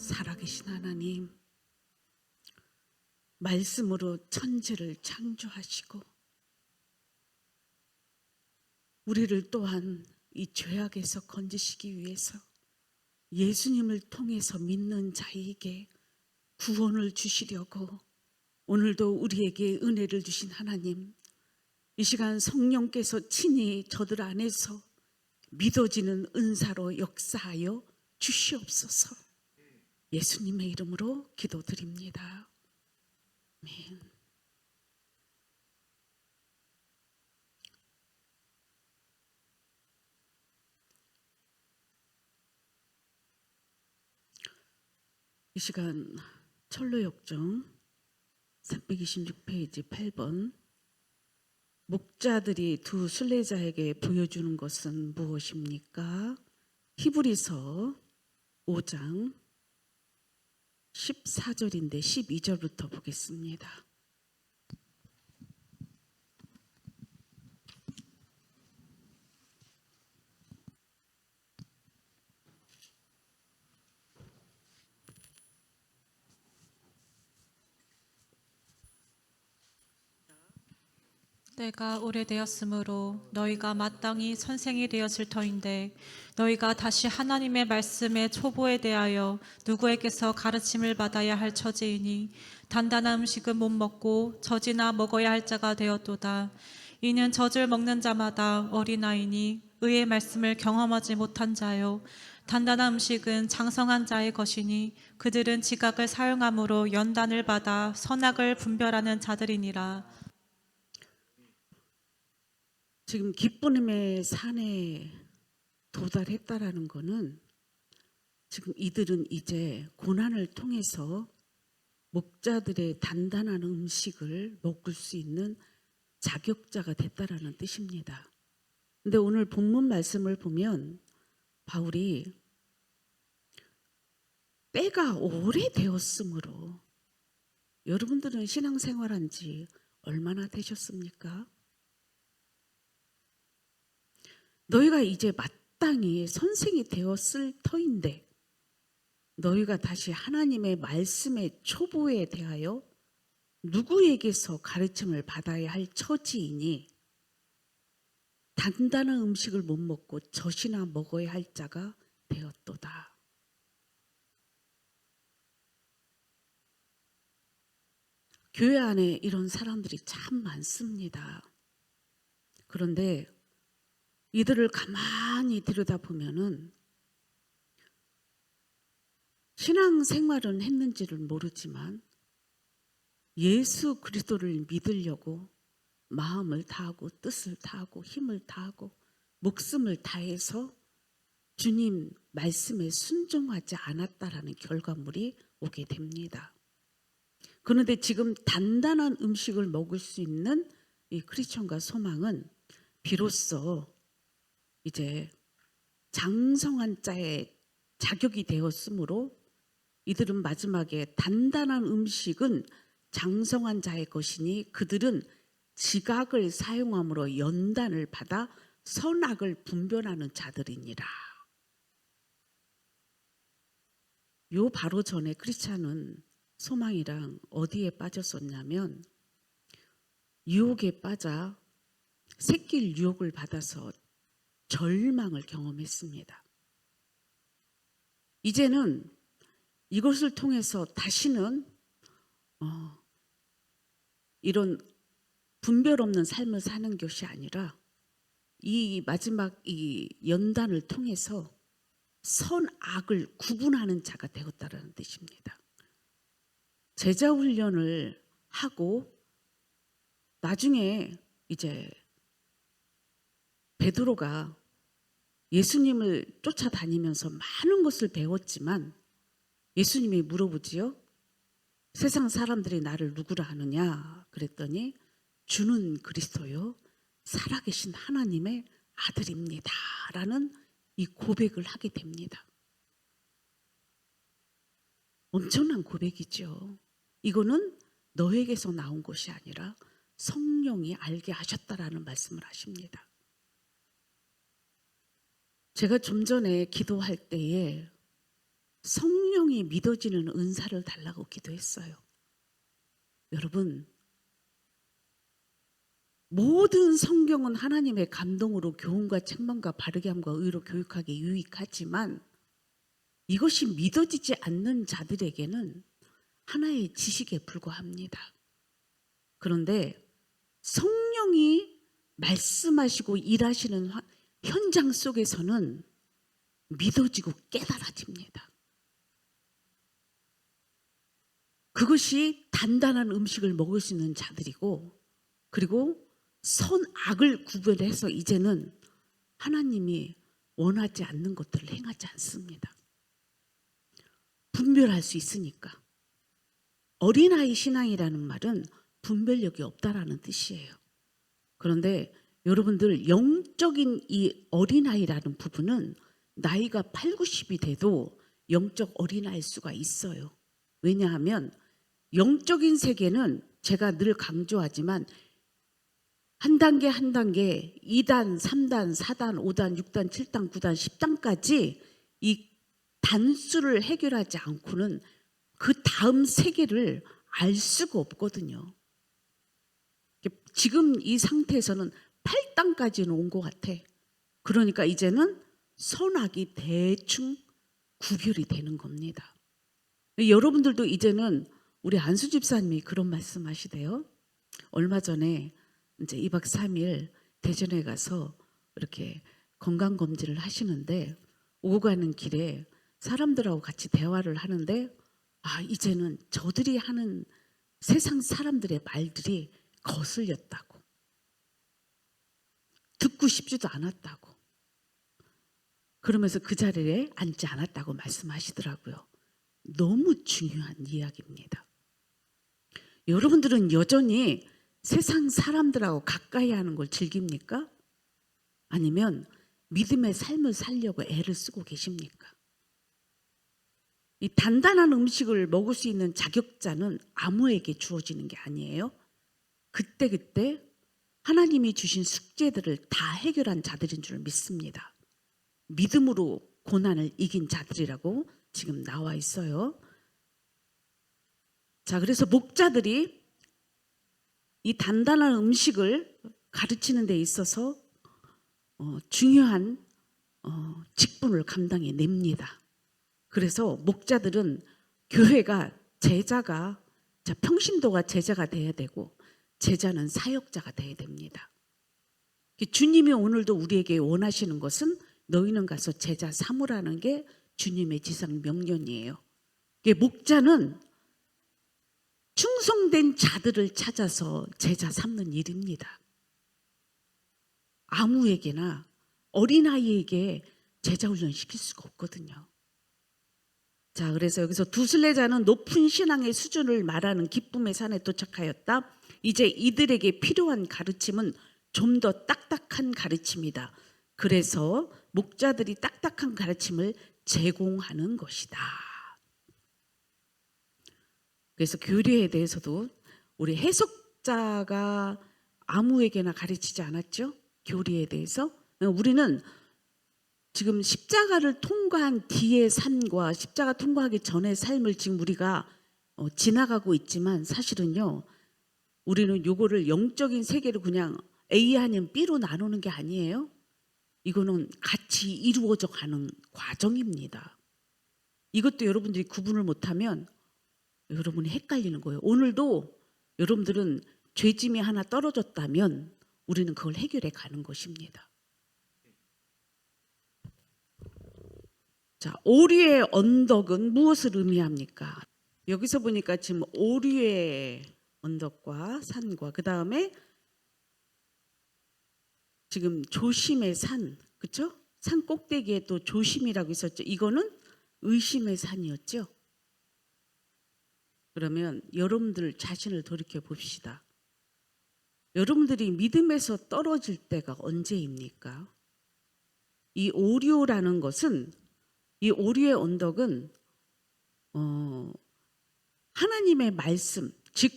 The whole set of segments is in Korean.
살아계신 하나님, 말씀으로 천지를 창조하시고 우리를 또한 이 죄악에서 건지시기 위해서 예수님을 통해서 믿는 자에게 구원을 주시려고 오늘도 우리에게 은혜를 주신 하나님, 이 시간 성령께서 친히 저들 안에서 믿어지는 은사로 역사하여 주시옵소서. 예수님의 이름으로 기도드립니다. 아멘. 이 시간 철로역정 326페이지 8번, 목자들이 두 순례자에게 보여주는 것은 무엇입니까? 히브리서 5장 14절인데 12절부터 보겠습니다. 때가 오래되었으므로 너희가 마땅히 선생이 되었을 터인데 너희가 다시 하나님의 말씀의 초보에 대하여 누구에게서 가르침을 받아야 할 처지이니 단단한 음식은 못 먹고 젖이나 먹어야 할 자가 되었도다. 이는 젖을 먹는 자마다 어린아이니 의의 말씀을 경험하지 못한 자요, 단단한 음식은 장성한 자의 것이니 그들은 지각을 사용함으로 연단을 받아 선악을 분별하는 자들이니라. 지금 기쁨의 산에 도달했다라는 것은 지금 이들은 이제 고난을 통해서 목자들의 단단한 음식을 먹을 수 있는 자격자가 됐다라는 뜻입니다. 근데 오늘 본문 말씀을 보면 바울이 때가 오래되었으므로, 여러분들은 신앙생활한 지 얼마나 되셨습니까? 너희가 이제 마땅히 선생이 되었을 터인데 너희가 다시 하나님의 말씀의 초보에 대하여 누구에게서 가르침을 받아야 할 처지이니 단단한 음식을 못 먹고 젖이나 먹어야 할 자가 되었도다. 교회 안에 이런 사람들이 참 많습니다. 그런데 이들을 가만히 들여다보면은 신앙생활은 했는지를 모르지만 예수 그리스도를 믿으려고 마음을 다하고 뜻을 다하고 힘을 다하고 목숨을 다해서 주님 말씀에 순종하지 않았다라는 결과물이 오게 됩니다. 그런데 지금 단단한 음식을 먹을 수 있는 이 크리스천과 소망은 비로소 이제 장성한 자의 자격이 되었으므로 이들은 마지막에 단단한 음식은 장성한 자의 것이니 그들은 지각을 사용함으로 연단을 받아 선악을 분별하는 자들이니라. 요 바로 전에 크리스찬은 소망이랑 어디에 빠졌었냐면 유혹에 빠져 새길 유혹을 받아서 절망을 경험했습니다. 이제는 이것을 통해서 다시는 이런 분별 없는 삶을 사는 것이 아니라 이 마지막 이 연단을 통해서 선악을 구분하는 자가 되었다는 뜻입니다. 제자 훈련을 하고 나중에 이제 베드로가 예수님을 쫓아다니면서 많은 것을 배웠지만 예수님이 물어보지요. 세상 사람들이 나를 누구라 하느냐 그랬더니 주는 그리스도요 살아계신 하나님의 아들입니다 라는 이 고백을 하게 됩니다. 엄청난 고백이죠. 이거는 너에게서 나온 것이 아니라 성령이 알게 하셨다라는 말씀을 하십니다. 제가 좀 전에 기도할 때에 성령 성령이 믿어지는 은사를 달라고 기도했어요. 여러분, 모든 성경은 하나님의 감동으로 교훈과 책망과 바르게 함과 의로 교육하기에 유익하지만 이것이 믿어지지 않는 자들에게는 하나의 지식에 불과합니다. 그런데 성령이 말씀하시고 일하시는 현장 속에서는 믿어지고 깨달아집니다. 그것이 단단한 음식을 먹을 수 있는 자들이고, 그리고 선악을 구별해서 이제는 하나님이 원하지 않는 것들을 행하지 않습니다. 분별할 수 있으니까. 어린아이 신앙이라는 말은 분별력이 없다라는 뜻이에요. 그런데 여러분들, 영적인 이 어린아이라는 부분은 나이가 8, 90이 돼도 영적 어린아이일 수가 있어요. 왜냐하면 영적인 세계는 제가 늘 강조하지만 한 단계 한 단계 2단, 3단, 4단, 5단, 6단, 7단, 9단, 10단까지 이 단수를 해결하지 않고는 그 다음 세계를 알 수가 없거든요. 지금 이 상태에서는 8단까지는 온 것 같아. 그러니까 이제는 선악이 대충 구별이 되는 겁니다. 여러분들도 이제는 우리 안수 집사님이 그런 말씀하시대요. 얼마 전에 이제 2박 3일 대전에 가서 이렇게 건강검진을 하시는데 오고 가는 길에 사람들하고 같이 대화를 하는데 이제는 저들이 하는 세상 사람들의 말들이 거슬렸다고, 듣고 싶지도 않았다고, 그러면서 그 자리에 앉지 않았다고 말씀하시더라고요. 너무 중요한 이야기입니다. 여러분들은 여전히 세상 사람들하고 가까이 하는 걸 즐깁니까? 아니면 믿음의 삶을 살려고 애를 쓰고 계십니까? 이 단단한 음식을 먹을 수 있는 자격자는 아무에게 주어지는 게 아니에요. 그때그때 하나님이 주신 숙제들을 다 해결한 자들인 줄 믿습니다. 믿음으로 고난을 이긴 자들이라고 지금 나와 있어요. 자, 그래서 목자들이 이 단단한 음식을 가르치는 데 있어서 중요한 직분을 감당해 냅니다. 그래서 목자들은 교회가 제자가, 평신도가 제자가 돼야 되고 제자는 사역자가 돼야 됩니다. 주님이 오늘도 우리에게 원하시는 것은 너희는 가서 제자 삼으라는 게 주님의 지상 명령이에요. 목자는 충성된 자들을 찾아서 제자 삼는 일입니다. 아무에게나 어린아이에게 제자 훈련 시킬 수가 없거든요. 자, 그래서 여기서 두 순례자는 높은 신앙의 수준을 말하는 기쁨의 산에 도착하였다. 이제 이들에게 필요한 가르침은 좀 더 딱딱한 가르침이다. 그래서 목자들이 딱딱한 가르침을 제공하는 것이다. 그래서 교리에 대해서도 우리 해석자가 아무에게나 가르치지 않았죠? 교리에 대해서. 우리는 지금 십자가를 통과한 뒤의 삶과 십자가 통과하기 전의 삶을 지금 우리가 지나가고 있지만, 사실은요, 우리는 요거를 영적인 세계를 그냥 A 아니면 B로 나누는 게 아니에요. 이거는 같이 이루어져 가는 과정입니다. 이것도 여러분들이 구분을 못하면 여러분이 헷갈리는 거예요. 오늘도 여러분들은 죄짐이 하나 떨어졌다면 우리는 그걸 해결해 가는 것입니다. 자, 오류의 언덕은 무엇을 의미합니까? 여기서 보니까 지금 오류의 언덕과 산과 그 다음에 지금 조심의 산, 그렇죠? 산 꼭대기에 또 조심이라고 있었죠. 이거는 의심의 산이었죠. 그러면 여러분들 자신을 돌이켜 봅시다. 여러분들이 믿음에서 떨어질 때가 언제입니까? 이 오류라는 것은, 이 오류의 언덕은 하나님의 말씀, 즉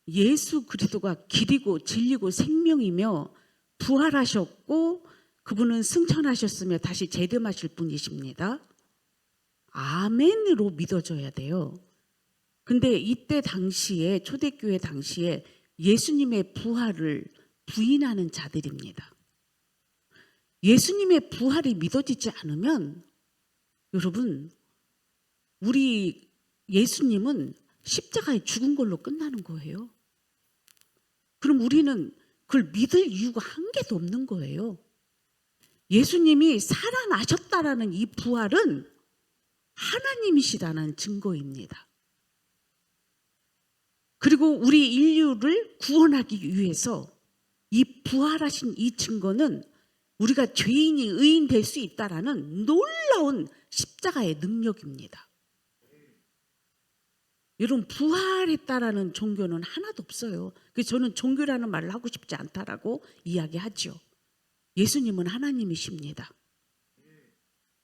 예수 그리스도가 길이고 진리고 생명이며 부활하셨고 그분은 승천하셨으며 다시 재림하실 분이십니다. 아멘으로 믿어져야 돼요. 근데 이때 당시에 초대교회 당시에 예수님의 부활을 부인하는 자들입니다. 예수님의 부활이 믿어지지 않으면 여러분 우리 예수님은 십자가에 죽은 걸로 끝나는 거예요. 그럼 우리는 그걸 믿을 이유가 한 개도 없는 거예요. 예수님이 살아나셨다라는 이 부활은 하나님이시다는 증거입니다. 그리고 우리 인류를 구원하기 위해서 이 부활하신 이 증거는 우리가 죄인이 의인 될 수 있다라는 놀라운 십자가의 능력입니다. 여러분 부활했다라는 종교는 하나도 없어요. 그래서 저는 종교라는 말을 하고 싶지 않다라고 이야기하죠. 예수님은 하나님이십니다.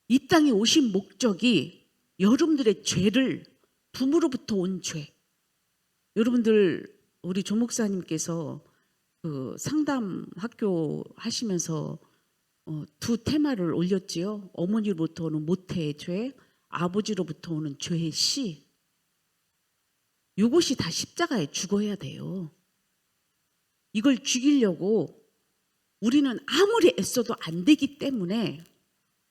이 땅에 오신 목적이 여러분들의 죄를 부모로부터 온 죄. 여러분들 우리 조 목사님께서 그 상담 학교 하시면서 두 테마를 올렸지요. 어머니로부터 오는 모태의 죄, 아버지로부터 오는 죄의 씨. 이것이 다 십자가에 죽어야 돼요. 이걸 죽이려고 우리는 아무리 애써도 안 되기 때문에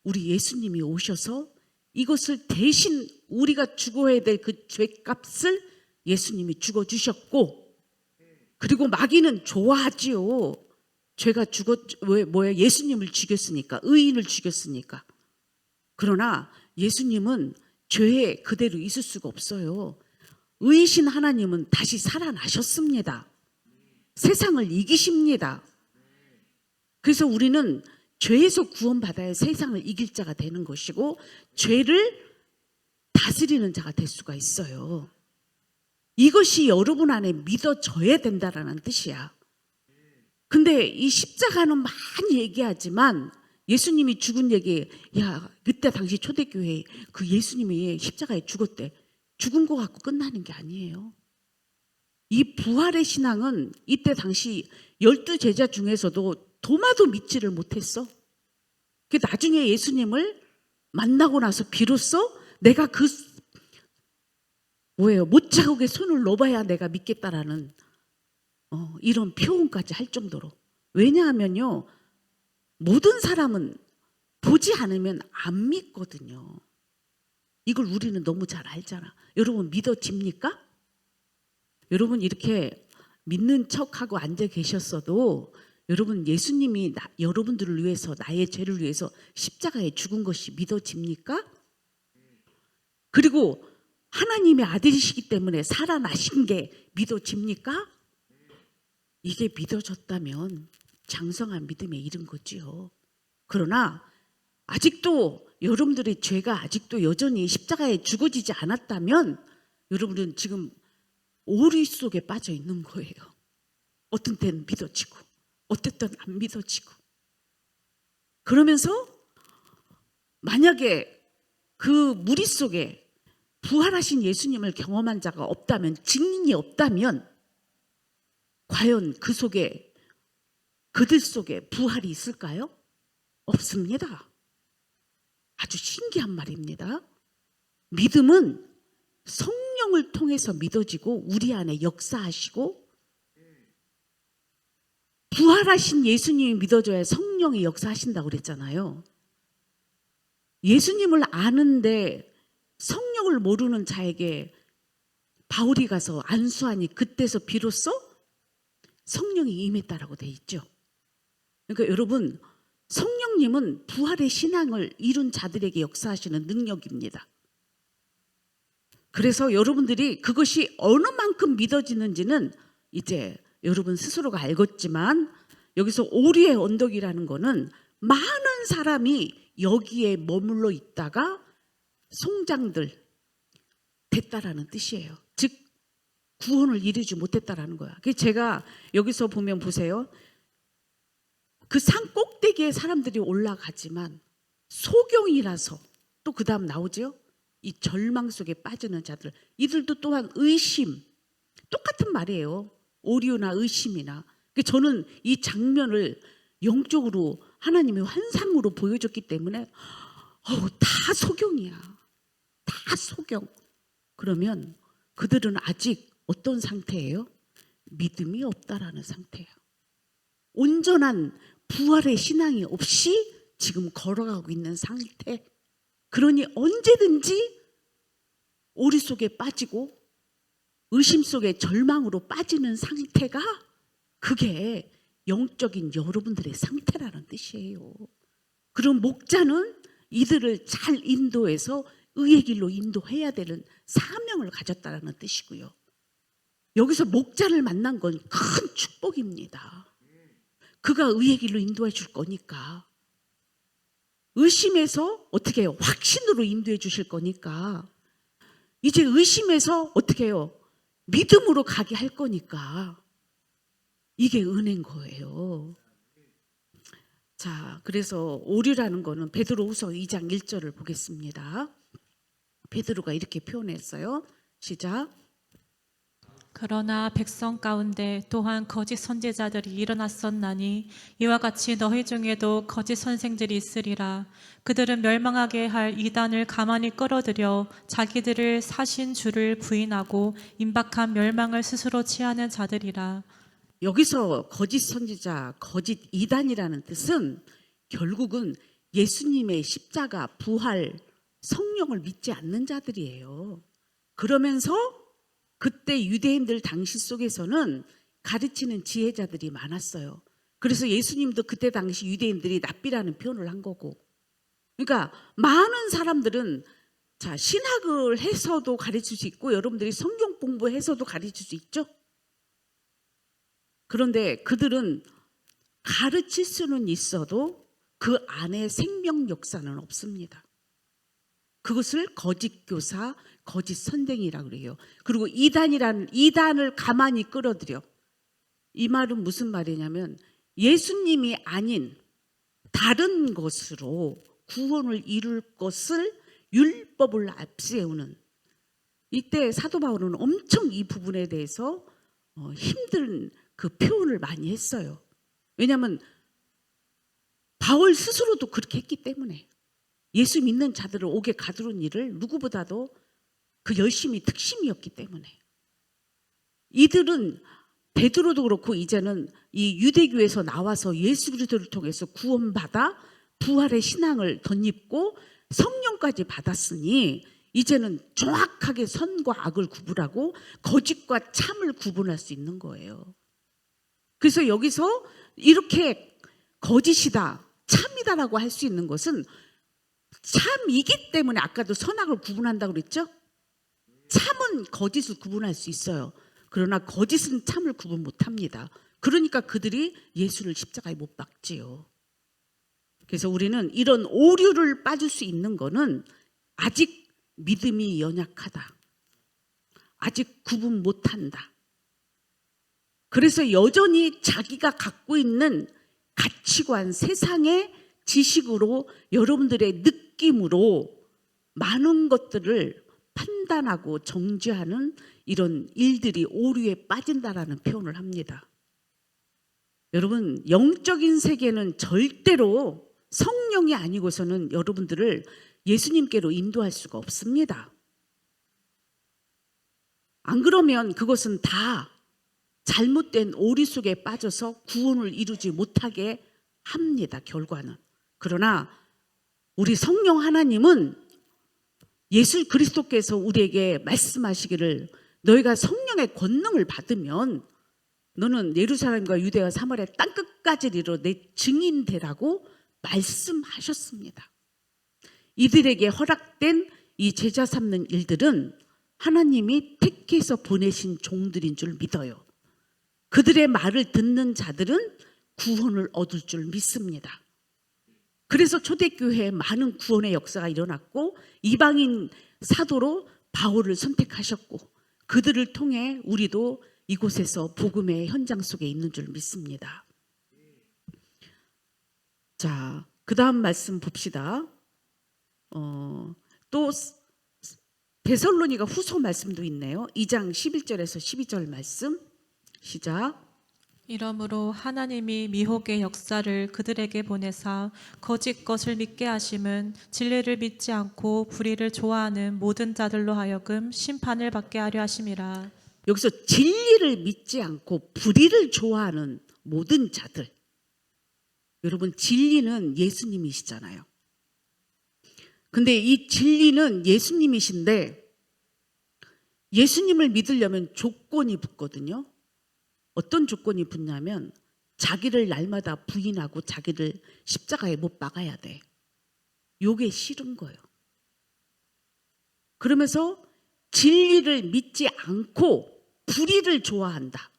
우리 예수님이 오셔서 이것을 대신 우리가 죽어야 될 그 죄값을 예수님이 죽어주셨고, 그리고 마귀는 좋아하지요. 죄가 왜 뭐야? 예수님을 죽였으니까, 의인을 죽였으니까. 그러나 예수님은 죄에 그대로 있을 수가 없어요. 의이신 하나님은 다시 살아나셨습니다. 세상을 이기십니다. 그래서 우리는 죄에서 구원받아야 세상을 이길 자가 되는 것이고 죄를 다스리는 자가 될 수가 있어요. 이것이 여러분 안에 믿어져야 된다라는 뜻이야. 근데 이 십자가는 많이 얘기하지만 예수님이 죽은 얘기, 야 그때 당시 초대교회 그 예수님이 십자가에 죽었대. 죽은 거 갖고 끝나는 게 아니에요. 이 부활의 신앙은 이때 당시 12제자 중에서도 도마도 믿지를 못했어. 그 나중에 예수님을 만나고 나서 비로소 내가 그 못자국에 손을 넣어봐야 내가 믿겠다라는 이런 표현까지 할 정도로. 왜냐하면요, 모든 사람은 보지 않으면 안 믿거든요. 이걸 우리는 너무 잘 알잖아. 여러분 믿어집니까? 여러분 이렇게 믿는 척하고 앉아 계셨어도 여러분 예수님이 여러분들을 위해서 나의 죄를 위해서 십자가에 죽은 것이 믿어집니까? 그리고 하나님의 아들이시기 때문에 살아나신 게 믿어집니까? 이게 믿어졌다면 장성한 믿음에 이른 거지요. 그러나 아직도 여러분들의 죄가 아직도 여전히 십자가에 죽어지지 않았다면 여러분은 지금 오리 속에 빠져 있는 거예요. 어떤 때는 믿어지고 어떤 때는 안 믿어지고. 그러면서 만약에 그 무리 속에 부활하신 예수님을 경험한 자가 없다면, 증인이 없다면 과연 그 속에, 그들 속에 부활이 있을까요? 없습니다. 아주 신기한 말입니다. 믿음은 성령을 통해서 믿어지고 우리 안에 역사하시고, 부활하신 예수님이 믿어져야 성령이 역사하신다고 그랬잖아요. 예수님을 아는데 성령을 모르는 자에게 바울이 가서 안수하니 그때서 비로소 성령이 임했다라고 돼 있죠. 그러니까 여러분, 성령님은 부활의 신앙을 이룬 자들에게 역사하시는 능력입니다. 그래서 여러분들이 그것이 어느 만큼 믿어지는지는 이제 여러분 스스로가 알겠지만, 여기서 오리의 언덕이라는 거는 많은 사람이 여기에 머물러 있다가 송장들 됐다라는 뜻이에요. 즉 구원을 이루지 못했다라는 거야. 그래서 제가 여기서 보면 보세요. 그 산 꼭대기에 사람들이 올라가지만 소경이라서, 또 그 다음 나오죠. 이 절망 속에 빠지는 자들, 이들도 또한 의심, 똑같은 말이에요. 오류나 의심이나. 저는 이 장면을 영적으로 하나님의 환상으로 보여줬기 때문에 다 소경이야. 다 소경. 그러면 그들은 아직 어떤 상태예요? 믿음이 없다라는 상태예요. 온전한 부활의 신앙이 없이 지금 걸어가고 있는 상태. 그러니 언제든지 오리 속에 빠지고 의심 속에 절망으로 빠지는 상태가 그게 영적인 여러분들의 상태라는 뜻이에요. 그럼 목자는 이들을 잘 인도해서 의의 길로 인도해야 되는 사명을 가졌다는 뜻이고요. 여기서 목자를 만난 건 큰 축복입니다. 그가 의의 길로 인도해 줄 거니까. 의심에서 어떻게 해요? 확신으로 인도해 주실 거니까. 이제 의심에서 어떻게 해요? 믿음으로 가게 할 거니까. 이게 은혜인 거예요. 자, 그래서 오류라는 거는 베드로후서 2장 1절을 보겠습니다. 베드로가 이렇게 표현했어요. 시작. 그러나 백성 가운데 또한 거짓 선지자들이 일어났었나니 이와 같이 너희 중에도 거짓 선생들이 있으리라. 그들은 멸망하게 할 이단을 가만히 끌어들여 자기들을 사신 주를 부인하고 임박한 멸망을 스스로 취하는 자들이라. 여기서 거짓 선지자, 거짓 이단이라는 뜻은 결국은 예수님의 십자가, 부활, 성령을 믿지 않는 자들이에요. 그러면서 그때 유대인들 당시 속에서는 가르치는 지혜자들이 많았어요. 그래서 예수님도 그때 당시 유대인들이 랍비라는 표현을 한 거고. 그러니까 많은 사람들은 자, 신학을 해서도 가르칠 수 있고 여러분들이 성경 공부해서도 가르칠 수 있죠. 그런데 그들은 가르칠 수는 있어도 그 안에 생명 역사는 없습니다. 그것을 거짓 교사, 거짓 선생이라고 그래요. 그리고 이단을 가만히 끌어들여. 이 말은 무슨 말이냐면 예수님이 아닌 다른 것으로 구원을 이룰 것을 율법을 앞세우는. 이때 사도 바울은 엄청 이 부분에 대해서 힘든 그 표현을 많이 했어요. 왜냐하면 바울 스스로도 그렇게 했기 때문에. 예수 믿는 자들을 옥에 가두는 일을 누구보다도 그 열심히 특심이었기 때문에. 이들은 베드로도 그렇고 이제는 이 유대교에서 나와서 예수 그리스도를 통해서 구원받아 부활의 신앙을 덧입고 성령까지 받았으니 이제는 정확하게 선과 악을 구분하고 거짓과 참을 구분할 수 있는 거예요. 그래서 여기서 이렇게 거짓이다, 참이다라고 할 수 있는 것은 참이기 때문에 아까도 선악을 구분한다고 그랬죠? 참은 거짓을 구분할 수 있어요. 그러나 거짓은 참을 구분 못합니다. 그러니까 그들이 예수를 십자가에 못 박지요. 그래서 우리는 이런 오류를 빠질 수 있는 거는 아직 믿음이 연약하다. 아직 구분 못한다. 그래서 여전히 자기가 갖고 있는 가치관, 세상의 지식으로 여러분들의 느낌으로 많은 것들을 판단하고 정죄하는 이런 일들이 오류에 빠진다라는 표현을 합니다. 여러분, 영적인 세계는 절대로 성령이 아니고서는 여러분들을 예수님께로 인도할 수가 없습니다. 안 그러면 그것은 다 잘못된 오류 속에 빠져서 구원을 이루지 못하게 합니다. 결과는. 그러나 우리 성령 하나님은 예수 그리스도께서 우리에게 말씀하시기를 너희가 성령의 권능을 받으면 너는 예루살렘과 유대와 사마리아 땅끝까지 이르러 내 증인 되라고 말씀하셨습니다. 이들에게 허락된 이 제자 삼는 일들은 하나님이 택해서 보내신 종들인 줄 믿어요. 그들의 말을 듣는 자들은 구원을 얻을 줄 믿습니다. 그래서 초대교회에 많은 구원의 역사가 일어났고 이방인 사도로 바울을 선택하셨고 그들을 통해 우리도 이곳에서 복음의 현장 속에 있는 줄 믿습니다. 자, 그 다음 말씀 봅시다. 또 데살로니가 후서 말씀도 있네요. 2장 11절에서 12절 말씀 시작. 이러므로 하나님이 미혹의 역사를 그들에게 보내사 거짓 것을 믿게 하심은 진리를 믿지 않고 불의를 좋아하는 모든 자들로 하여금 심판을 받게 하려 하심이라. 여기서 진리를 믿지 않고 불의를 좋아하는 모든 자들. 여러분, 진리는 예수님이시잖아요. 근데 이 진리는 예수님이신데 예수님을 믿으려면 조건이 붙거든요. 어떤 조건이 붙냐면 자기를 날마다 부인하고 자기를 십자가에 못 박아야 돼. 요게 싫은 거예요. 그러면서 진리를 믿지 않고 불의를 좋아한다.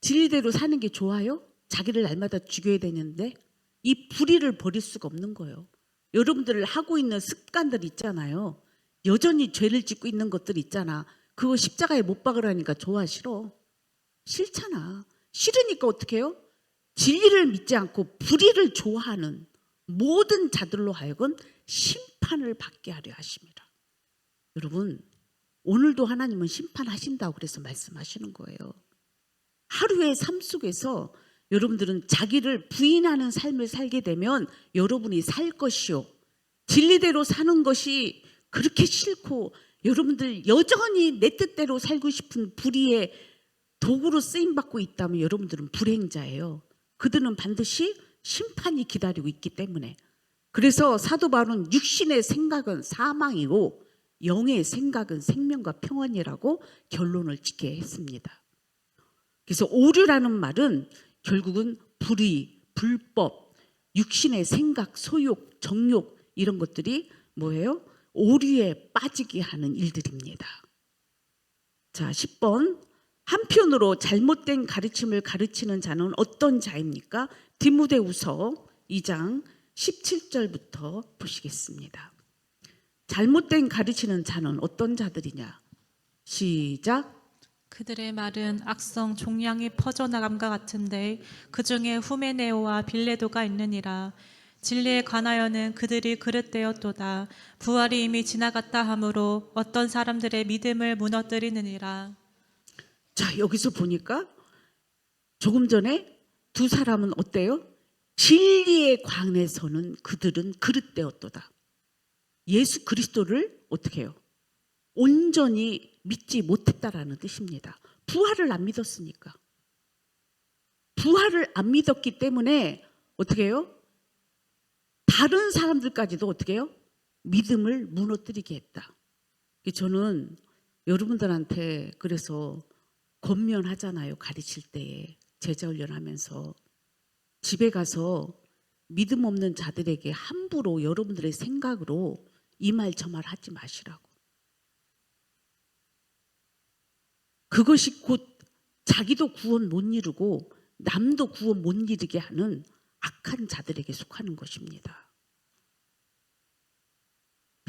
진리대로 사는 게 좋아요? 자기를 날마다 죽여야 되는데 이 불의를 버릴 수가 없는 거예요. 여러분들 하고 있는 습관들 있잖아요. 여전히 죄를 짓고 있는 것들 있잖아. 그거 십자가에 못 박으라니까 좋아 싫어? 싫잖아. 싫으니까 어떻게 해요? 진리를 믿지 않고 불의를 좋아하는 모든 자들로 하여금 심판을 받게 하려 하십니다. 여러분, 오늘도 하나님은 심판하신다고 그래서 말씀하시는 거예요. 하루의 삶 속에서 여러분들은 자기를 부인하는 삶을 살게 되면 여러분이 살 것이요, 진리대로 사는 것이 그렇게 싫고 여러분들 여전히 내 뜻대로 살고 싶은 불의의 도구로 쓰임받고 있다면 여러분들은 불행자예요. 그들은 반드시 심판이 기다리고 있기 때문에. 그래서 사도 바울은 육신의 생각은 사망이고 영의 생각은 생명과 평안이라고 결론을 짓게 했습니다. 그래서 오류라는 말은 결국은 불의, 불법, 육신의 생각, 소욕, 정욕 이런 것들이 뭐예요? 오류에 빠지게 하는 일들입니다. 자, 10번. 한편으로 잘못된 가르침을 가르치는 자는 어떤 자입니까? 디모데후서 2장 17절부터 보시겠습니다. 잘못된 가르치는 자는 어떤 자들이냐? 시작. 그들의 말은 악성 종양이 퍼져나감과 같은데 그 중에 후메네오와 빌레도가 있느니라. 진리에 관하여는 그들이 그릇되었도다. 부활이 이미 지나갔다 하므로 어떤 사람들의 믿음을 무너뜨리느니라. 자, 여기서 보니까 조금 전에 두 사람은 어때요? 진리에 관해서는 그들은 그릇되었도다. 예수 그리스도를 어떻게 해요? 온전히 믿지 못했다라는 뜻입니다. 부활을 안 믿었으니까. 부활을 안 믿었기 때문에 어떻게 해요? 다른 사람들까지도 어떻게 해요? 믿음을 무너뜨리게 했다. 저는 여러분들한테 그래서 권면하잖아요. 가르칠 때에 제자훈련하면서 집에 가서 믿음 없는 자들에게 함부로 여러분들의 생각으로 이 말 저 말 하지 마시라고. 그것이 곧 자기도 구원 못 이루고 남도 구원 못 이루게 하는 악한 자들에게 속하는 것입니다.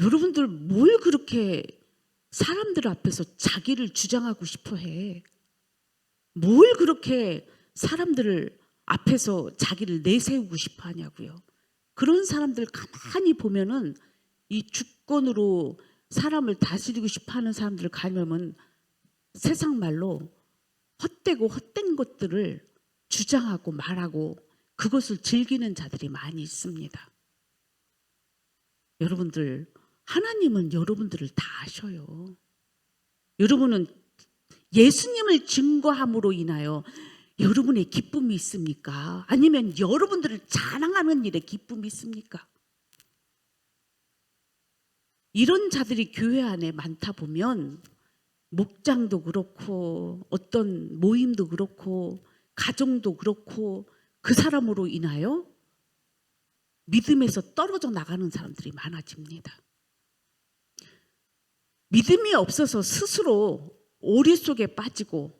여러분들 뭘 그렇게 사람들 앞에서 자기를 주장하고 싶어 해? 뭘 그렇게 사람들 앞에서 자기를 내세우고 싶어 하냐고요. 그런 사람들 가만히 보면은 이 주권으로 사람을 다스리고 싶어 하는 사람들을 가려면 세상 말로 헛되고 헛된 것들을 주장하고 말하고 그것을 즐기는 자들이 많이 있습니다. 여러분들, 하나님은 여러분들을 다 아셔요. 여러분은 예수님을 증거함으로 인하여 여러분의 기쁨이 있습니까? 아니면 여러분들을 자랑하는 일에 기쁨이 있습니까? 이런 자들이 교회 안에 많다 보면 목장도 그렇고 어떤 모임도 그렇고 가정도 그렇고 그 사람으로 인하여 믿음에서 떨어져 나가는 사람들이 많아집니다. 믿음이 없어서 스스로 오류 속에 빠지고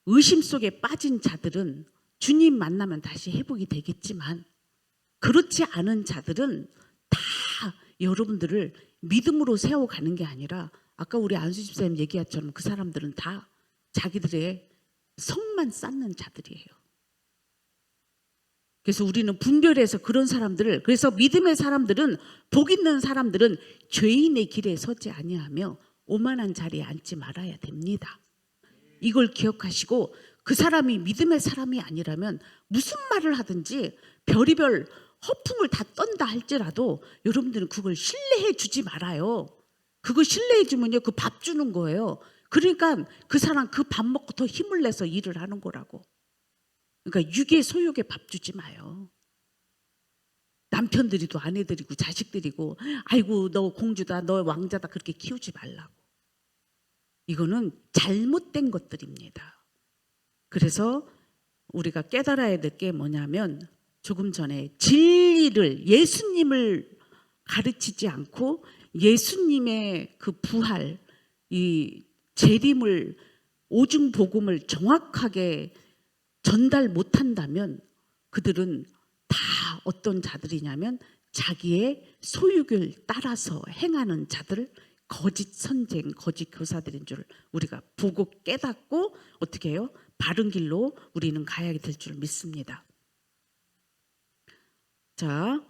의심 속에 빠진 자들은 주님 만나면 다시 회복이 되겠지만 그렇지 않은 자들은 다 여러분들을 믿음으로 세워가는 게 아니라 아까 우리 안수 집사님 얘기했처럼 그 사람들은 다 자기들의 성만 쌓는 자들이에요. 그래서 우리는 분별해서 그런 사람들을, 그래서 믿음의 사람들은, 복 있는 사람들은 죄인의 길에 서지 아니하며 오만한 자리에 앉지 말아야 됩니다. 이걸 기억하시고 그 사람이 믿음의 사람이 아니라면 무슨 말을 하든지 별의별 허풍을 다 떤다 할지라도 여러분들은 그걸 신뢰해 주지 말아요. 그거 신뢰해 주면요, 그 밥 주는 거예요. 그러니까 그 사람 그 밥 먹고 더 힘을 내서 일을 하는 거라고. 그러니까 육의 소욕에 밥 주지 마요. 남편들이고 아내들이고 자식들이고 아이고 너 공주다 너 왕자다 그렇게 키우지 말라고. 이거는 잘못된 것들입니다. 그래서 우리가 깨달아야 될 게 뭐냐면 조금 전에 진리를 예수님을 가르치지 않고 예수님의 그 부활 이 재림을 오중 복음을 정확하게 전달 못한다면 그들은 다 어떤 자들이냐면 자기의 소욕을 따라서 행하는 자들, 거짓 선생, 거짓 교사들인 줄 우리가 보고 깨닫고 어떻게 해요? 바른 길로 우리는 가야 될 줄 믿습니다. 자,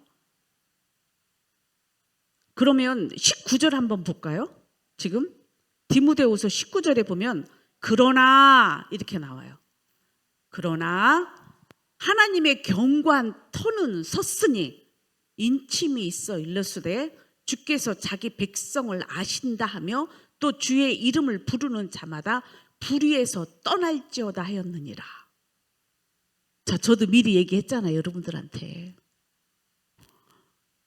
그러면 19절 한번 볼까요? 지금 디모데후서 19절에 보면 그러나 이렇게 나와요. 그러나 하나님의 견고한 터는 섰으니 인침이 있어 일러스되 주께서 자기 백성을 아신다 하며 또 주의 이름을 부르는 자마다 불의에서 떠날지어다 하였느니라. 자, 저도 미리 얘기했잖아요, 여러분들한테.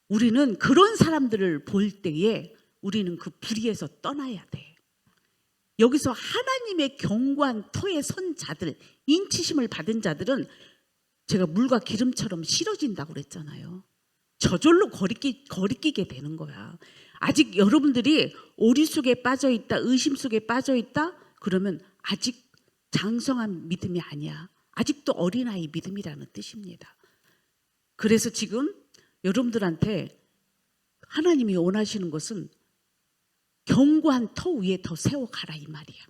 우리는 그런 사람들을 볼 때에 우리는 그 불의에서 떠나야 돼. 여기서 하나님의 견고한 터에 선 자들, 인치심을 받은 자들은 제가 물과 기름처럼 실어진다고 그랬잖아요. 저절로 거리끼게 되는 거야. 아직 여러분들이 오리 속에 빠져 있다, 의심 속에 빠져 있다, 그러면 아직 장성한 믿음이 아니야. 아직도 어린아이 믿음이라는 뜻입니다. 그래서 지금 여러분들한테 하나님이 원하시는 것은 견고한 터 위에 더 세워가라 이 말이야.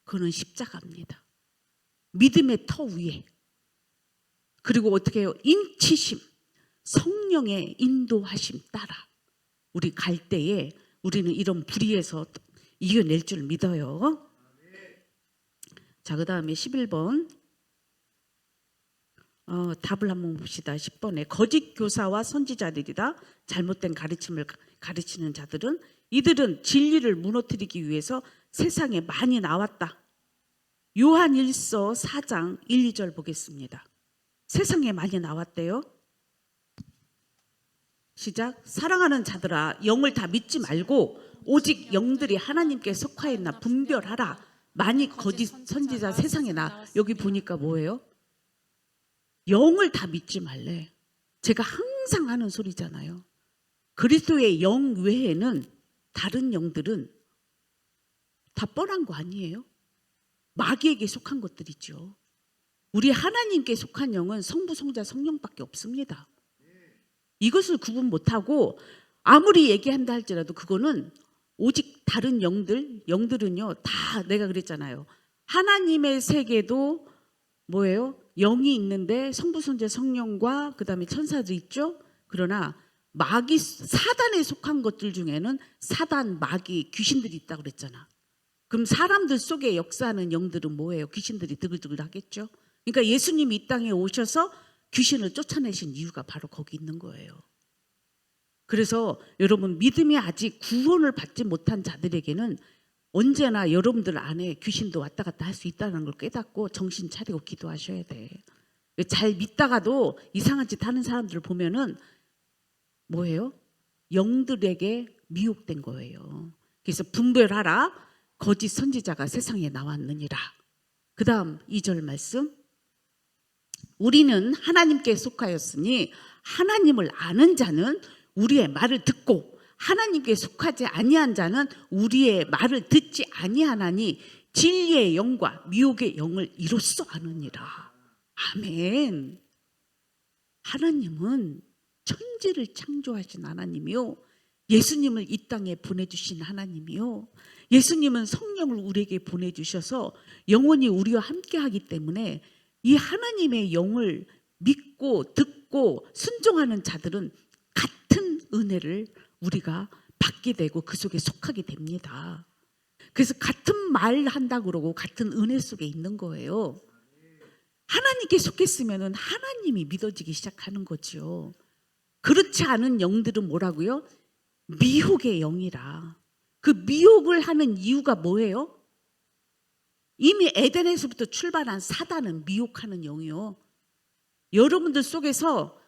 그거는 십자가입니다. 믿음의 터 위에. 그리고 어떻게 해요? 인치심, 성령의 인도하심 따라 우리 갈 때에 우리는 이런 불의에서 이겨낼 줄 믿어요. 자, 그 다음에 11번 답을 한번 봅시다. 10번에 거짓 교사와 선지자들이다. 잘못된 가르침을 가르치는 자들은 이들은 진리를 무너뜨리기 위해서 세상에 많이 나왔다. 요한 1서 4장 1, 2절 보겠습니다. 세상에 많이 나왔대요. 시작. 사랑하는 자들아 영을 다 믿지 말고 오직 영들이 하나님께 속하였나 분별하라. 많이 거짓 선지자 세상에 나. 여기 보니까 뭐예요? 영을 다 믿지 말래. 제가 항상 하는 소리잖아요. 그리스도의 영 외에는 다른 영들은 다 뻔한 거 아니에요? 마귀에게 속한 것들이죠. 우리 하나님께 속한 영은 성부, 성자, 성령밖에 없습니다. 이것을 구분 못하고 아무리 얘기한다 할지라도 그거는 오직 다른 영들은요 다 내가 그랬잖아요. 하나님의 세계도 뭐예요? 영이 있는데 성부, 성자, 성령과 그 다음에 천사도 있죠. 그러나 마귀, 사단에 속한 것들 중에는 사단, 마귀, 귀신들이 있다고 그랬잖아. 그럼 사람들 속에 역사하는 영들은 뭐예요? 귀신들이 드글드글 하겠죠. 그러니까 예수님이 이 땅에 오셔서 귀신을 쫓아내신 이유가 바로 거기 있는 거예요. 그래서 여러분 믿음이 아직 구원을 받지 못한 자들에게는 언제나 여러분들 안에 귀신도 왔다 갔다 할 수 있다는 걸 깨닫고 정신 차리고 기도하셔야 돼. 잘 믿다가도 이상한 짓 하는 사람들을 보면은 뭐예요? 영들에게 미혹된 거예요. 그래서 분별하라. 거짓 선지자가 세상에 나왔느니라. 그 다음 2절 말씀. 우리는 하나님께 속하였으니 하나님을 아는 자는 우리의 말을 듣고 하나님께 속하지 아니한 자는 우리의 말을 듣지 아니하나니 진리의 영과 미혹의 영을 이로써 아느니라. 아멘. 하나님은 천지를 창조하신 하나님이요, 예수님을 이 땅에 보내주신 하나님이요, 예수님은 성령을 우리에게 보내주셔서 영원히 우리와 함께하기 때문에 이 하나님의 영을 믿고 듣고 순종하는 자들은 같은 은혜를 우리가 받게 되고 그 속에 속하게 됩니다. 그래서 같은 말 한다고 그러고 같은 은혜 속에 있는 거예요. 하나님께 속했으면 하나님이 믿어지기 시작하는 거죠. 그렇지 않은 영들은 뭐라고요? 미혹의 영이라. 그 미혹을 하는 이유가 뭐예요? 이미 에덴에서부터 출발한 사단은 미혹하는 영이요. 여러분들 속에서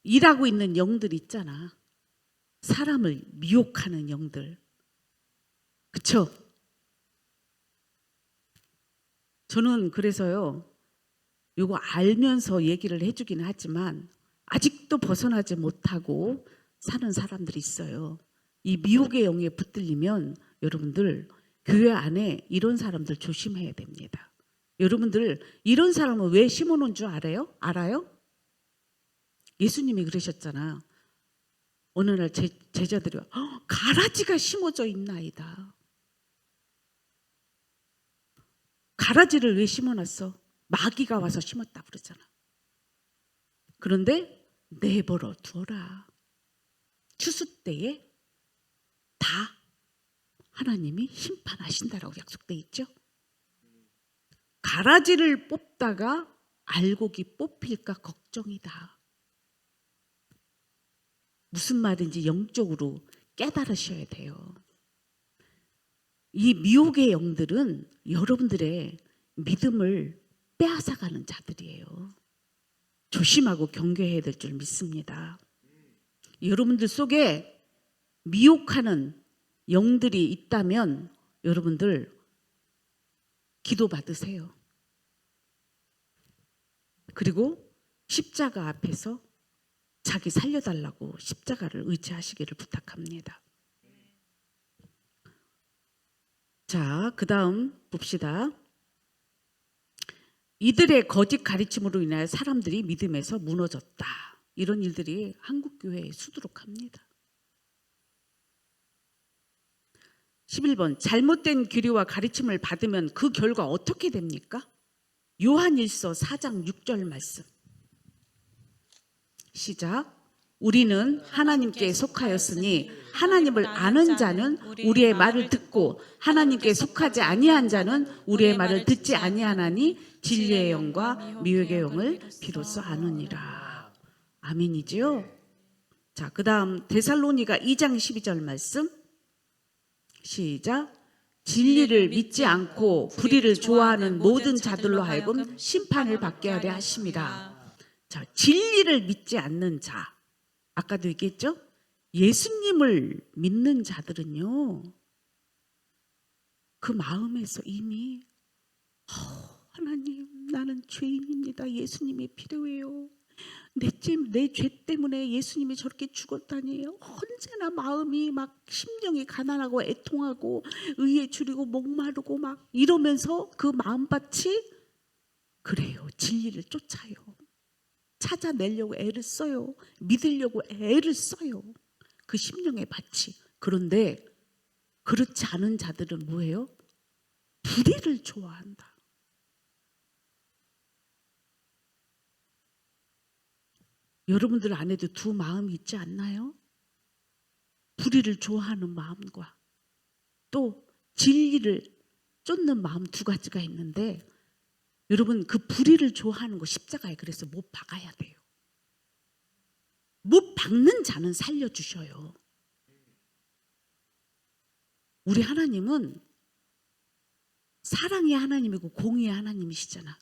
일하고 있는 영들 있잖아. 사람을 미혹하는 영들. 그쵸? 저는 그래서요, 요거 알면서 얘기를 해주기는 하지만 아직도 벗어나지 못하고 사는 사람들이 있어요. 이 미혹의 영에 붙들리면 여러분들 교회 안에 이런 사람들 조심해야 됩니다. 여러분들 이런 사람은 왜 심어놓은 줄 알아요? 알아요? 예수님이 그러셨잖아. 어느 날 제자들이 가라지가 심어져 있나이다. 가라지를 왜 심어놨어? 마귀가 와서 심었다 그러잖아. 그런데 내버려 두어라. 추수 때에 다 하나님이 심판하신다라고 약속돼 있죠. 가라지를 뽑다가 알곡이 뽑힐까 걱정이다. 무슨 말인지 영적으로 깨달으셔야 돼요. 이 미혹의 영들은 여러분들의 믿음을 빼앗아가는 자들이에요. 조심하고 경계해야 될 줄 믿습니다. 여러분들 속에 미혹하는 영들이 있다면 여러분들 기도 받으세요. 그리고 십자가 앞에서 자기 살려달라고 십자가를 의지하시기를 부탁합니다. 자, 그 다음 봅시다. 이들의 거짓 가르침으로 인하여 사람들이 믿음에서 무너졌다. 이런 일들이 한국교회에 수두룩합니다. 11번 잘못된 교리와 가르침을 받으면 그 결과 어떻게 됩니까? 요한일서 4장 6절 말씀 시작. 우리는 하나님께 속하였으니 하나님을 아는 자는 우리의 말을 듣고 하나님께 속하지 아니한 자는 우리의 말을 듣지 아니하나니 진리의 영과 미혹의 영을 비로소 아느니라. 아멘이지요? 자, 그 다음 데살로니가 2장 12절 말씀 시작. 진리를 믿지 않고 불의를 좋아하는 모든 자들로 하여금 심판을 받게 하려 하심이라. 자, 진리를 믿지 않는 자, 아까도 얘기했죠? 예수님을 믿는 자들은요, 그 마음에서 이미 하나님, 나는 죄인입니다. 예수님이 필요해요. 내 죄 때문에 예수님이 저렇게 죽었다니. 언제나 마음이 막 심령이 가난하고 애통하고 의에 줄이고 목마르고 막 이러면서 그 마음밭이 그래요. 진리를 쫓아요. 찾아내려고 애를 써요. 믿으려고 애를 써요. 그 심령의 밭이. 그런데 그렇지 않은 자들은 뭐예요? 불의를 좋아한다. 여러분들 안에도 두 마음이 있지 않나요? 불의를 좋아하는 마음과 또 진리를 쫓는 마음 두 가지가 있는데 여러분 그 불의를 좋아하는 거 십자가에 그래서 못 박아야 돼요. 못 박는 자는 살려주셔요. 우리 하나님은 사랑의 하나님이고 공의의 하나님이시잖아.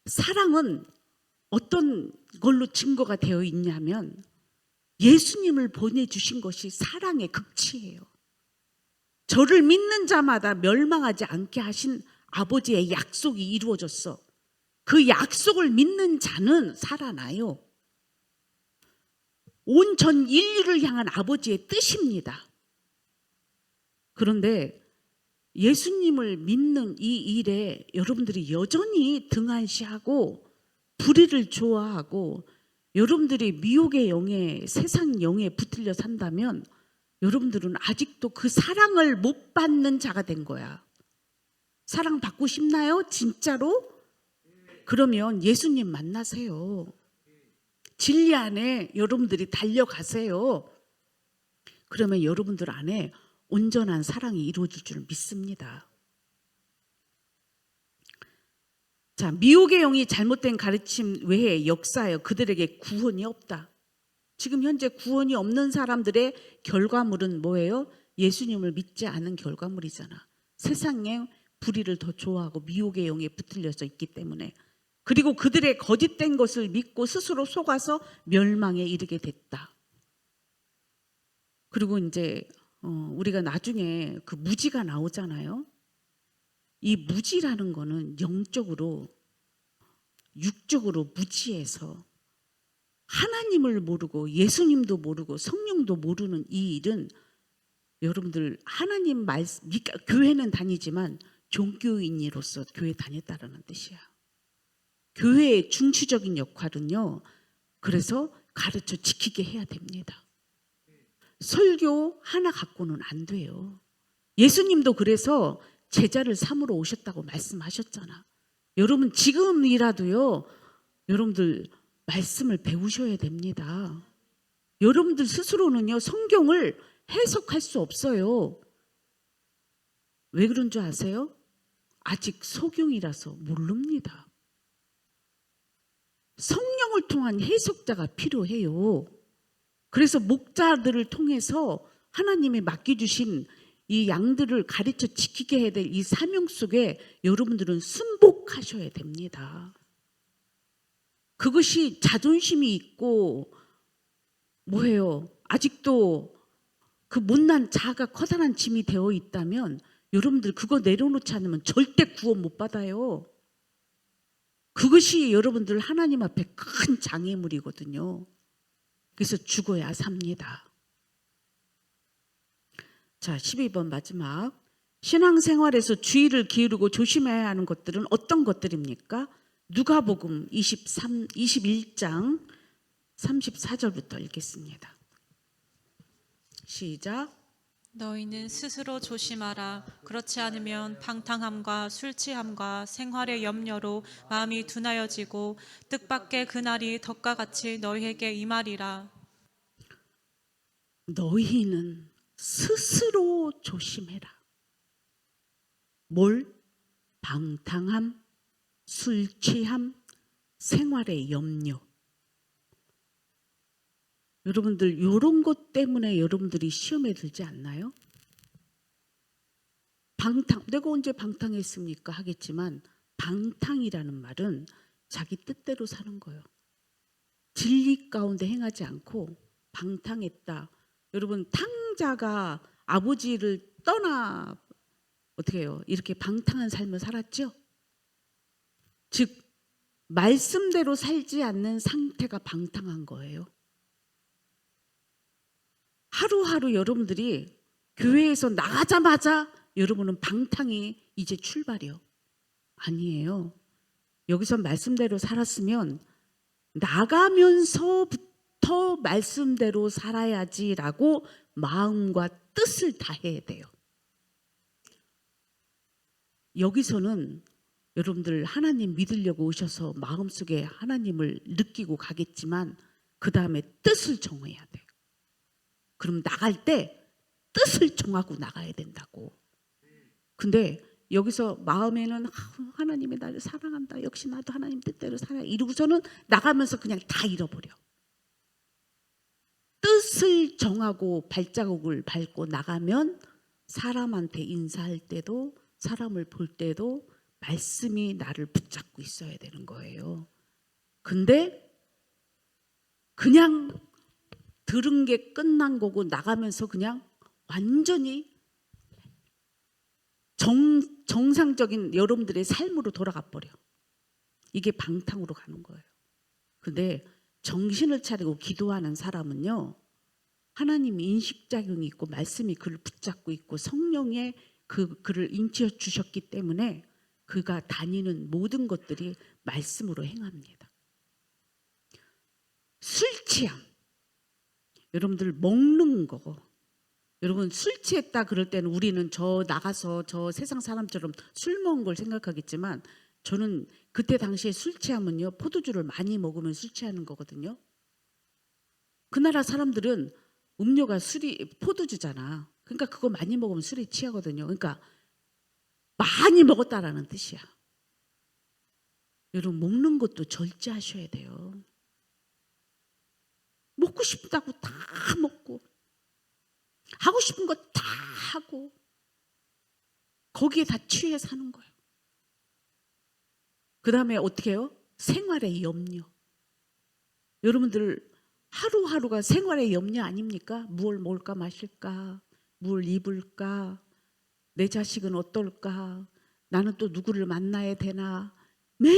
사랑은 어떤 걸로 증거가 되어 있냐면 예수님을 보내주신 것이 사랑의 극치예요. 저를 믿는 자마다 멸망하지 않게 하신 아버지의 약속이 이루어졌어. 그 약속을 믿는 자는 살아나요. 온 전 인류를 향한 아버지의 뜻입니다. 그런데 예수님을 믿는 이 일에 여러분들이 여전히 등한시하고 불의를 좋아하고 여러분들이 미혹의 영에 세상 영에 붙들려 산다면 여러분들은 아직도 그 사랑을 못 받는 자가 된 거야. 사랑 받고 싶나요? 진짜로? 그러면 예수님 만나세요. 진리 안에 여러분들이 달려가세요. 그러면 여러분들 안에 온전한 사랑이 이루어질 줄 믿습니다. 자, 미혹의 영이 잘못된 가르침 외에 역사하여 그들에게 구원이 없다. 지금 현재 구원이 없는 사람들의 결과물은 뭐예요? 예수님을 믿지 않은 결과물이잖아. 세상에 불의를 더 좋아하고 미혹의 영에 붙들려서 있기 때문에. 그리고 그들의 거짓된 것을 믿고 스스로 속아서 멸망에 이르게 됐다. 그리고 이제 우리가 나중에 그 무지가 나오잖아요. 이 무지라는 거는 영적으로 육적으로 무지해서 하나님을 모르고 예수님도 모르고 성령도 모르는 이 일은 여러분들 하나님 말씀, 교회는 다니지만 종교인으로서 교회 다녔다라는 뜻이야. 교회의 중추적인 역할은요. 그래서 가르쳐 지키게 해야 됩니다. 설교 하나 갖고는 안 돼요. 예수님도 그래서 제자를 삼으러 오셨다고 말씀하셨잖아. 여러분 지금이라도요. 여러분들 말씀을 배우셔야 됩니다. 여러분들 스스로는요. 성경을 해석할 수 없어요. 왜 그런 줄 아세요? 아직 소경이라서 모릅니다. 성령을 통한 해석자가 필요해요. 그래서 목자들을 통해서 하나님이 맡겨주신 이 양들을 가르쳐 지키게 해야 될 이 사명 속에 여러분들은 순복하셔야 됩니다. 그것이 자존심이 있고 뭐예요? 아직도 그 못난 자아가 커다란 짐이 되어 있다면 여러분들 그거 내려놓지 않으면 절대 구원 못 받아요. 그것이 여러분들 하나님 앞에 큰 장애물이거든요. 그래서 죽어야 삽니다. 자, 12번 마지막. 신앙생활에서 주의를 기울이고 조심해야 하는 것들은 어떤 것들입니까? 누가복음 21장 34절부터 읽겠습니다. 시작. 너희는 스스로 조심하라. 그렇지 않으면 방탕함과 술 취함과 생활의 염려로 마음이 둔하여지고 뜻밖의 그날이 덕과 같이 너희에게 임하리라. 너희는 스스로 조심해라. 뭘? 방탕함, 술 취함, 생활의 염려. 여러분들 이런 것 때문에 여러분들이 시험에 들지 않나요? 방탕, 내가 언제 방탕했습니까? 하겠지만 방탕이라는 말은 자기 뜻대로 사는 거예요. 진리 가운데 행하지 않고 방탕했다. 여러분 탕자가 아버지를 떠나 어떻게 해요? 이렇게 방탕한 삶을 살았죠? 즉 말씀대로 살지 않는 상태가 방탕한 거예요. 하루하루 여러분들이 교회에서 나가자마자 여러분은 방탕이 이제 출발이요. 아니에요. 여기서 말씀대로 살았으면 나가면서부터 말씀대로 살아야지라고 마음과 뜻을 다해야 돼요. 여기서는 여러분들 하나님 믿으려고 오셔서 마음속에 하나님을 느끼고 가겠지만 그 다음에 뜻을 정해야 돼요. 그럼 나갈 때 뜻을 정하고 나가야 된다고. 근데 여기서 마음에는 하나님이 나를 사랑한다. 역시 나도 하나님 뜻대로 살아. 이러고서는 나가면서 그냥 다 잃어버려. 뜻을 정하고 발자국을 밟고 나가면 사람한테 인사할 때도 사람을 볼 때도 말씀이 나를 붙잡고 있어야 되는 거예요. 근데 그냥 들은 게 끝난 거고 나가면서 그냥 완전히 정상적인 여러분들의 삶으로 돌아가 버려. 이게 방탕으로 가는 거예요. 근데 정신을 차리고 기도하는 사람은요. 하나님이 인식작용이 있고 말씀이 그를 붙잡고 있고 성령의 그를 인치어 주셨기 때문에 그가 다니는 모든 것들이 말씀으로 행합니다. 술 취함. 여러분들 먹는 거. 여러분 술 취했다 그럴 때는 우리는 저 나가서 저 세상 사람처럼 술 먹은 걸 생각하겠지만 저는 그때 당시에 술 취하면요. 포도주를 많이 먹으면 술 취하는 거거든요. 그 나라 사람들은 음료가 포도주잖아. 그러니까 그거 많이 먹으면 술에 취하거든요. 그러니까 많이 먹었다라는 뜻이야. 여러분 먹는 것도 절제하셔야 돼요. 먹고 싶다고 다 먹고 하고 싶은 거 다 하고 거기에 다 취해 사는 거예요. 그 다음에 어떻게 해요? 생활의 염려. 여러분들 하루하루가 생활의 염려 아닙니까? 무엇을 먹을까 마실까? 무엇을 입을까? 내 자식은 어떨까? 나는 또 누구를 만나야 되나? 맨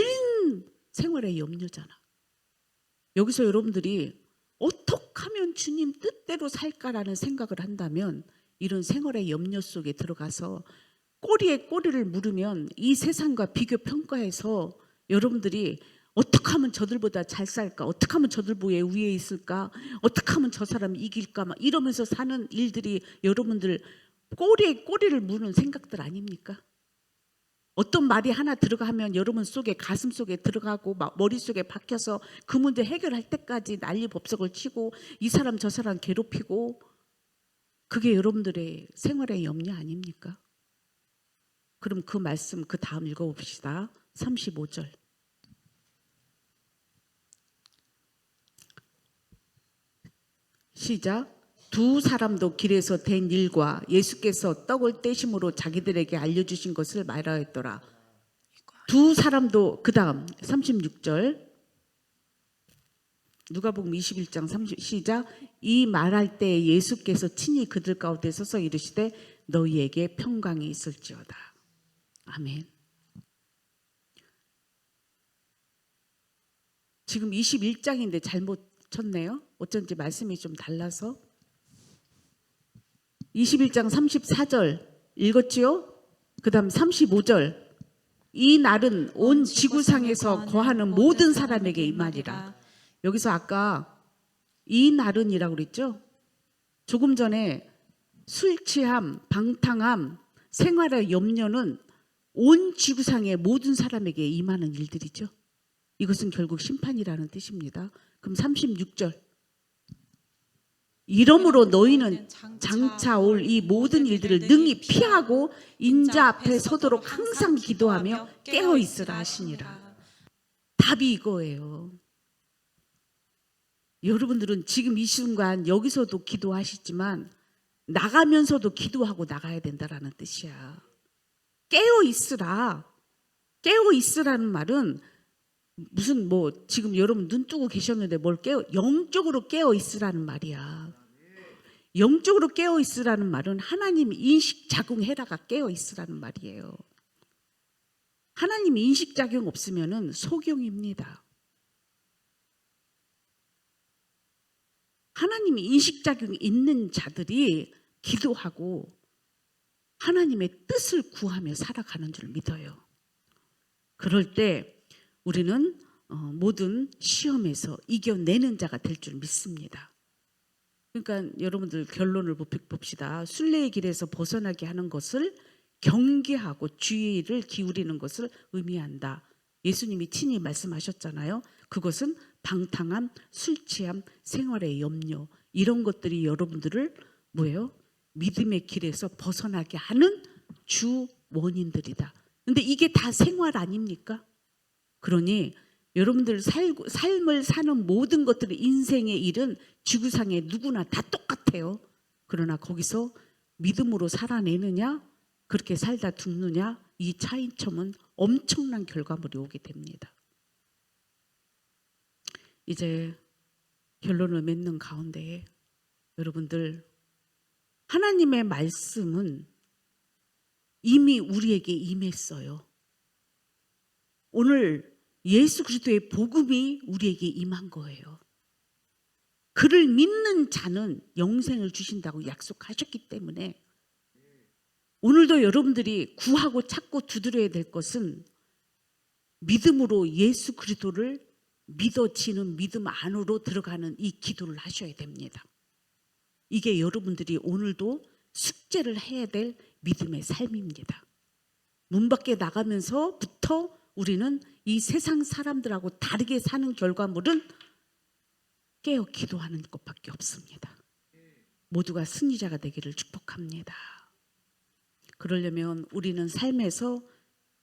생활의 염려잖아. 여기서 여러분들이 어떻게 하면 주님 뜻대로 살까라는 생각을 한다면 이런 생활의 염려 속에 들어가서 꼬리에 꼬리를 물으면 이 세상과 비교 평가해서 여러분들이 어떻게 하면 저들보다 잘 살까? 어떻게 하면 저들보다 위에 있을까? 어떻게 하면 저 사람 이길까? 막 이러면서 사는 일들이 여러분들 꼬리에 꼬리를 무는 생각들 아닙니까? 어떤 말이 하나 들어가면 여러분 속에 가슴 속에 들어가고 막 머릿속에 박혀서 그 문제 해결할 때까지 난리법석을 치고 이 사람 저 사람 괴롭히고 그게 여러분들의 생활의 염려 아닙니까? 그럼 그 말씀 그 다음 읽어봅시다. 35절. 시작. 두 사람도 길에서 된 일과 예수께서 떡을 떼심으로 자기들에게 알려주신 것을 말하였더라. 두 사람도 그 다음 36절 누가복음 21장 30 시작. 이 말할 때 예수께서 친히 그들 가운데 서서 이르시되 너희에게 평강이 있을지어다. 아멘. 지금 21장인데 잘못 쳤네요. 어쩐지 말씀이 좀 달라서 21장 34절 읽었지요? 그 다음 35절 이 날은 온 지구상에서 거하는 모든 사람에게 임하리라. 여기서 아까 이 날은이라고 그랬죠? 조금 전에 술 취함, 방탕함, 생활의 염려는 온 지구상의 모든 사람에게 임하는 일들이죠. 이것은 결국 심판이라는 뜻입니다. 그럼 36절 이러므로 너희는 장차 올 이 모든 일들을 능히 피하고 인자 앞에 서도록 항상 기도하며 깨어 있으라 하시니라. 답이 이거예요. 여러분들은 지금 이 순간 여기서도 기도하시지만 나가면서도 기도하고 나가야 된다라는 뜻이야. 깨어 있으라. 깨어 있으라는 말은 무슨 뭐 지금 여러분 눈 뜨고 계셨는데 뭘 깨어 영적으로 깨어 있으라는 말이야. 영적으로 깨어 있으라는 말은 하나님 인식 작용해라가 깨어 있으라는 말이에요. 하나님 인식 작용 없으면은 소경입니다. 하나님이 인식 작용이 있는 자들이 기도하고 하나님의 뜻을 구하며 살아가는 줄 믿어요. 그럴 때 우리는 모든 시험에서 이겨내는 자가 될 줄 믿습니다. 그러니까 여러분들 결론을 봅시다. 순례의 길에서 벗어나게 하는 것을 경계하고 주의를 기울이는 것을 의미한다. 예수님이 친히 말씀하셨잖아요. 그것은 방탕함, 술 취함, 생활의 염려 이런 것들이 여러분들을 뭐예요? 믿음의 길에서 벗어나게 하는 주 원인들이다. 근데 이게 다 생활 아닙니까? 그러니 여러분들 삶을 사는 모든 것들이 인생의 일은 지구상에 누구나 다 똑같아요. 그러나 거기서 믿음으로 살아내느냐 그렇게 살다 죽느냐 이 차이점은 엄청난 결과물이 오게 됩니다. 이제 결론을 맺는 가운데 여러분들 하나님의 말씀은 이미 우리에게 임했어요. 오늘 예수 그리스도의 복음이 우리에게 임한 거예요. 그를 믿는 자는 영생을 주신다고 약속하셨기 때문에 오늘도 여러분들이 구하고 찾고 두드려야 될 것은 믿음으로 예수 그리스도를 믿어지는 믿음 안으로 들어가는 이 기도를 하셔야 됩니다. 이게 여러분들이 오늘도 숙제를 해야 될 믿음의 삶입니다. 문 밖에 나가면서부터 우리는 이 세상 사람들하고 다르게 사는 결과물은 깨어 기도하는 것밖에 없습니다. 모두가 승리자가 되기를 축복합니다. 그러려면 우리는 삶에서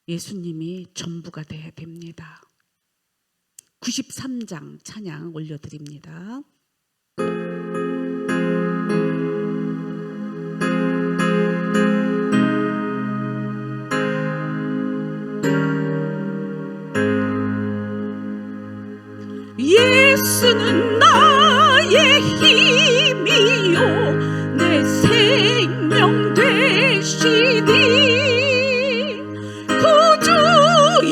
예수님이 전부가 되어야 됩니다. 93장 찬양 올려드립니다. 예수는 나의 힘이요 내 생명 되시니 구주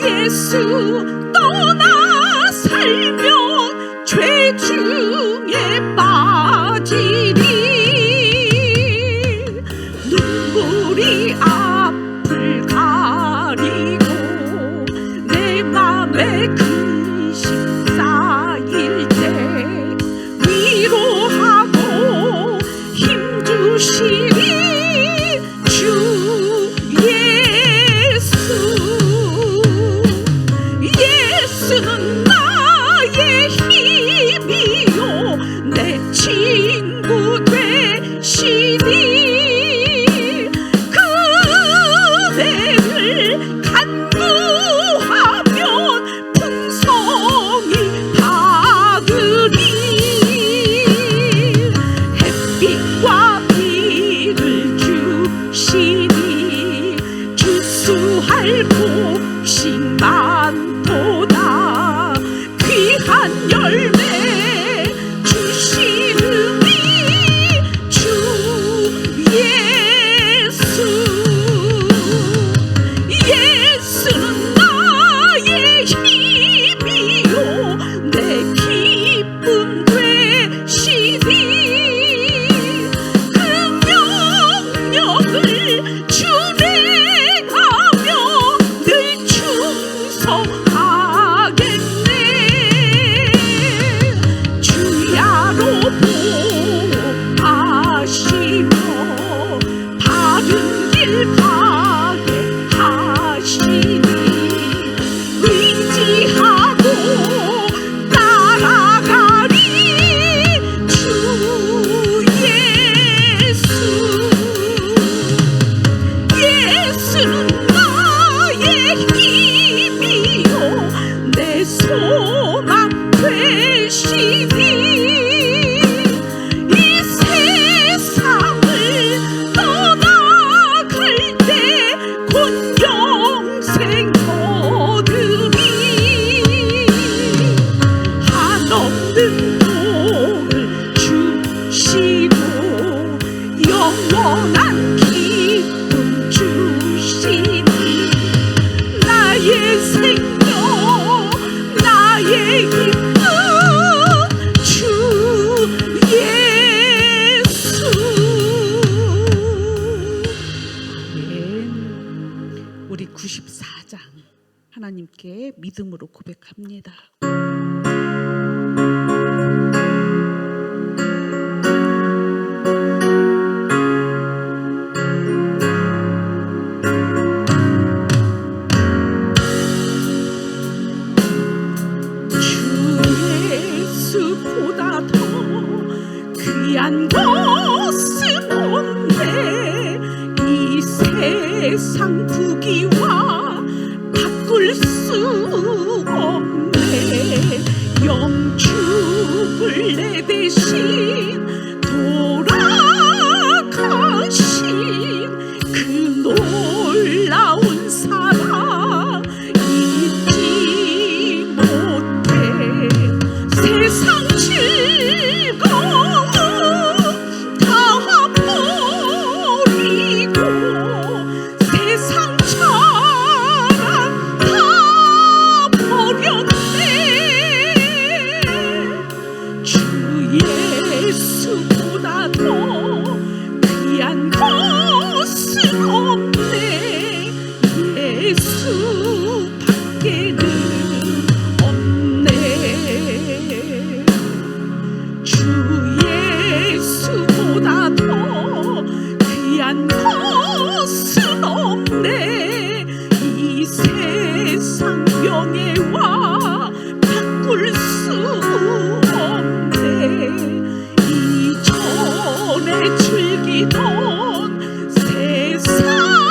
예수 떠나 살면 죄 중에 빠지리 눈물이 앞을 가리고 내 맘에 근심 쌓일 때 위로하고 힘주시리 주 예수. 예수는 나의 힘이요 내 친구 되시니 그대를 간구하면 풍성이 받으리 햇빛과 비를 주시니 주수할 곡식 많도다 귀한 열매 주시느니 주 예수. 예수는 나의 힘이요 내 기쁨 되시니 그 명령을 준행하며 늘 충성하겠네 주야로 보호하시며 바른 길 가게 하시니 의지하고 따라가리 주 예수. 예수는 나의 힘이요 내 소망 되시니 이 세상을 떠나갈 때 곧 영생 얻으리 한없는 복을 주시고 영원한 기쁨 주시니 나의 생명 나의 기쁨 주 예수. 아멘. 우리 94장 하나님께 믿음으로 고백합니다. 예수보다 더 귀한 것은 없네 이 세상 부귀와 바꿀 수 없네 영축을 내 대신 돌아가신 그 놀라운 사랑 잊지 못해 세상 즐거움 다 버리고 세상 자랑 다 버렸네 주 예수보다 더 귀한 것은 없네 예수밖에는 없네 주 예수보다 더 귀한 것은 없네 이 세상 명예와 바꿀 수 없네 이전에 즐기던 세상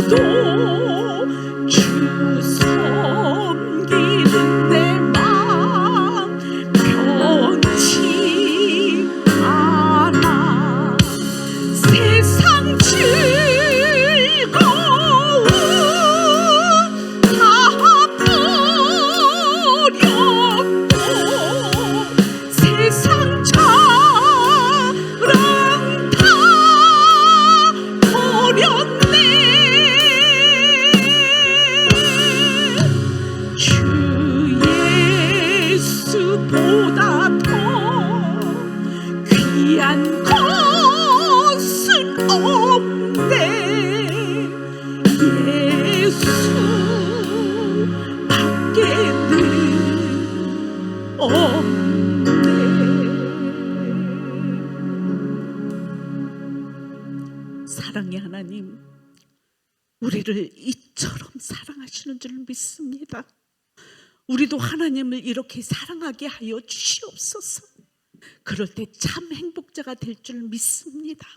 없어도 주 섬기는 내 마음 변치 않아. 세상 즐거움 다 버렸고 세상 자랑 다 버렸네. 주 예수보다 더 귀한 것은 없네. 예수밖에는 없네. 사랑의 하나님, 우리를 이처럼 사랑하시는 줄 믿습니다. 우리도 하나님을 이렇게 사랑하게 하여 주시옵소서. 그럴 때 참 행복자가 될 줄 믿습니다.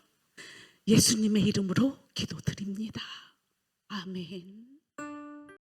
예수님의 이름으로 기도드립니다. 아멘.